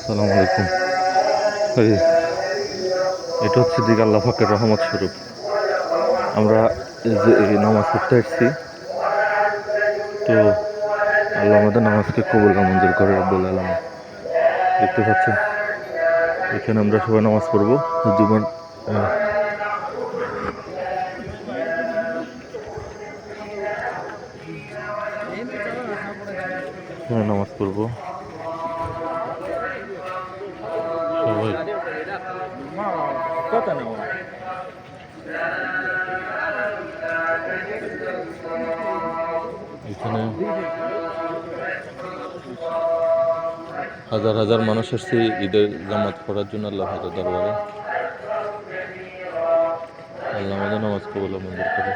আসসালামু আলাইকুম। এই এটা হচ্ছে দিক আল্লাহ পাকের রহমত স্বরূপ আমরা এই যে এই নামাজ পড়তে আসছি। তো আল্লাহ আমাদের নামাজকে কবুল আর মঞ্জুর করে রব্বুল আলামিন। দেখতে পাচ্ছেন এখানে আমরা সবাই নামাজ পড়বো। জীবন এখানে নামাজ পড়বো সবাই। এখানে হাজার হাজার মানুষ আসছে ঈদের জামাত পড়ার জন্য আল্লাহ পাকের দরবারে। আল্লাহ আমাদের নামাজ কবুল আর মঞ্জুর করে।